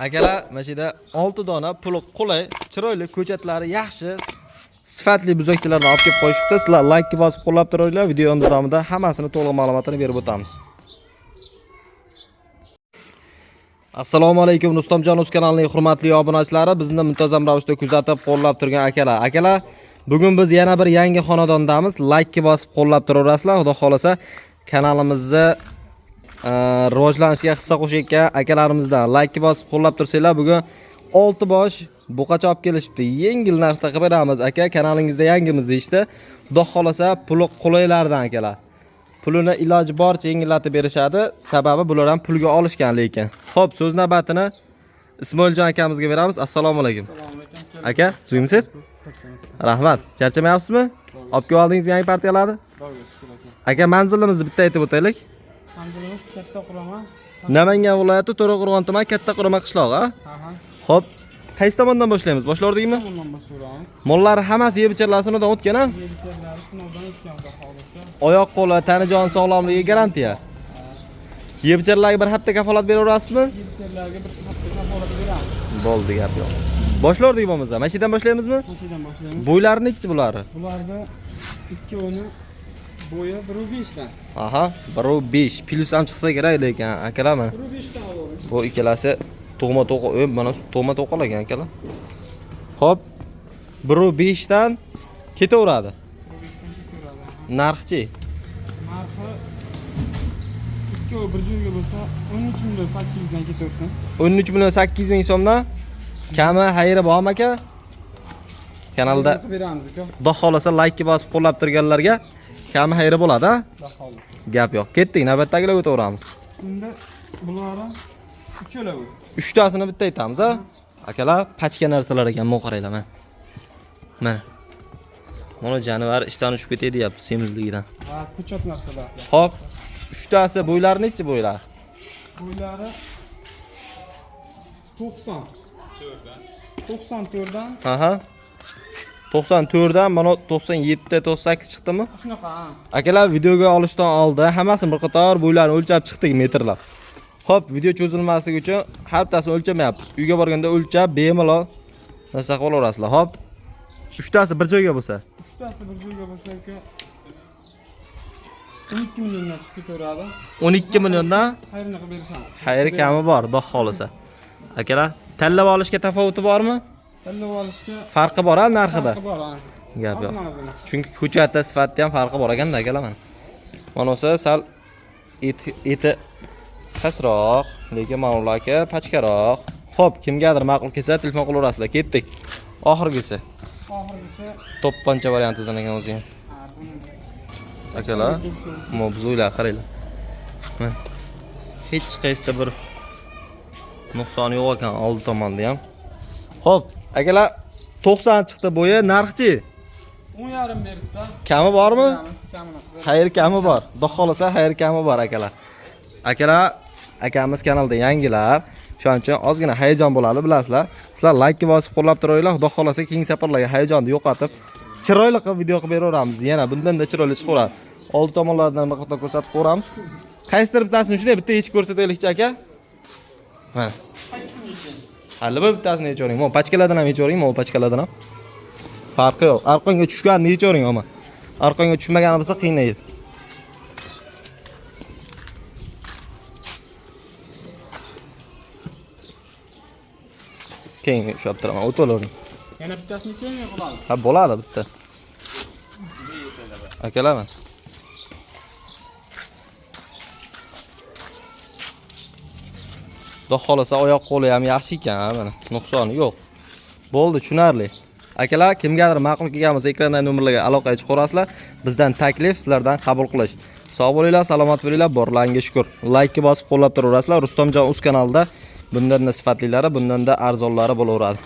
Akalar, mana shu yerda 6 dona puli qulay, chiroyli ko'chatlari yaxshi, sifatli buzakchalarni olib kelib qo'yishibdi. Sizlar like bosib qo'llab turinglar. Videomiz davomida hammasini to'liq ma'lumotini berib o'tamiz. Assalomu alaykum Rustamjon Uz kanalining hurmatli obunachilari, bizni muntazam ravishda kuzatib qo'llab turgan akalar. Akalar, bugun biz yana bir yangi xonadondamiz. Like bosib qo'llab turaverasizlar. Xudo xolasa kanalimizni rivojlanishiga hissa qo'shayotgan akalarimizdan like bosib qo'llab tursanglar, bugun 6 bosh buqacha olib kelishibdi. Yengil narxda qilib beramiz aka. Kanalingizda yangimiz deyishdi. Xudo xolasa puli qulaylardan akalar. Pulini iloji boricha yengillatib berishadi. Sababi bular ham pulga olishgan lekin. Xo'p, so'z navbatini Ismoiljon akamizga beramiz. Assalomu alaykum. Assalomu alaykum. Aka, suyimsiz? Rahmat. Charchamayapsizmi? Olib kelib oldingizmi yangi partiyalarni? Aka, manzilimizni bitta aytib o'taylik. Manzilimiz Katta Qurama. Namangan viloyati To'raqo'rg'on tuman Katta Qurama qishlog'i. Xo'p, qaysi tomondan boshlaymiz? Boshlardikmi? Bundan boshlaymiz. Mollari hammasi yeb ichirlarsidan o'tgan a? Yelchalari sinovdan o'tgan xudo xolisa. Oyoq qo'li, tani jon sog'lomligi garantiya. Yeb ichirlarga bir hafta kafolat beraverasizmi? Yelchalarga bir hafta kafolat beramiz. Bo'ldi, gap yo'q. Boshlardik bo'lmasa, mana shu yerdan boshlaymizmi? Mashinadan boshlaymiz. Bo'ylarini nechi bulari? Bularda ikkovining bo'yi 1.5 dan. Aha, 1.5 plus ham chiqsa kerak lekin akalarmi? 1.5 dan olamiz. Bu ikkalasi tug'ma to'q, mana tug'ma to'qol ekan akalar. Xo'p, 1.5 dan ketaveradi. 1.5 dan ketaveradi. Narxchi? Narxi ikkovi bir joyga bo'lsa 13 million 800 dan ketaversin. 13 million 800 ming so'mdan kami xayri bormi aka? Kanalda beramiz aka. Xudo xolasa like bosib qo'llab turganlarga kami xayri bo'ladi, ha? Xudo xolisa. Gap yo'q. Ketdik, navbatdagilarga o'taveramiz. Unda bularni uchalavi. 3 tasini bitta aytamiz, ha? Akalar, pachka narsalar ekan, mo qaranglar mana. Mana. Mana jonivar ishdan ushib ketadi deyapti semizligidan. Ha, ko'chat narsalar. Xo'p, 3 tasi bo'ylari nechi bo'ylar? Bo'ylari 90. 94 dan. Aha. 94 dan mana 97, 98 chiqdimi? Shunaqa, ha. Akalar, videoga olishdan oldin hammasini bir qator bo'ylarni o'lchab chiqdik metrlab. Xo'p, video cho'zilmasligi uchun har bittasini o'lchamayapmiz. Uyga borganda o'lchab bemalol narsa qilaverasizlar. Xo'p. 3 tasi bir joyga bo'lsa. 3 tasi bir joyga bo'lsa aka 12 milliondan chiqib ketaveradi. 12 milliondan Xayrini qilib berishamiz. xayri kami bor, xudo xolisa. Akalar, tanlab olishga tafovuti bormi? Tanlab olishga Farqi bor-a narxida? farqi bor, ha. Gap yo'q. Ozgina. Chunki ko'chatda sifatda ham farqi bor ekanda akalar mana. Mana o'sa sal eti pasroq, lekin mana ularga pachkaroq. Xo'p, kimgadir ma'qul kelsa telefon qilaverasizlar. Ketdik. Oxirgisi. Oxirgisi To'pponcha variantidan ekan o'zi ham. ha, buni Akalar, mavzular qaranglar. Mana hech qaysida bir nuqsoni yo'q ekan oldi tomonda ham. Xo'p, akalar 90 chiqdi bo'yi, narxchi? 10,5 bersa Kami bormi? beramiz, kamini qilib beramiz. Xayr kami bor. Xudo xolasa xayr kami bor akalar. Akalar, akamiz kanalda yangilar. Shuning uchun ozgina hayajon bo'ladi, bilasizlar. Sizlar like bosib qo'llab turinglar. Xudo xolasa keng safarlarga hayajonni yo'qotib, chiroyli qilib video qilib beraveramiz. Yana bundan-da chiroyli chiqaradi. Oldi tomonlardan bir qator ko'rsatib qo'yamiz. Qaysidir bittasini shunday bitta yechib ko'rsataylikchi aka. Mana. Hali bir bittasini yechavering. Mo pachkalardan ham yechavering, mo pachkalardan ham. Farqi yo'q. Arqonga tushganini yechavering, ama. Arqonga tushmagani bo'lsa qiynaydi. Keyin ushlab turaman, o'tolaring. Yana bittasini necha qiladi? Ha, bo'ladi bitta. Akalarmi? Xudo xolasa oyoq qo'li ham yaxshi ekan, mana. Nuqsoni yo'q. Bo'ldi, tushunarli. Akalar, kimgadir ma'qul kelgan bo'lsa, ekrandagi nomerlarga aloqaga chiqarasizlar. Bizdan taklif, sizlardan qabul qilish. Sog' bo'linglar, salomat bo'linglar, borlaringga shukr. Like bosib qo'llab turaverasizlar. Rustamjon Uz kanalida bundan da sifatlilari, bundan da arzonlari bo'laveradi.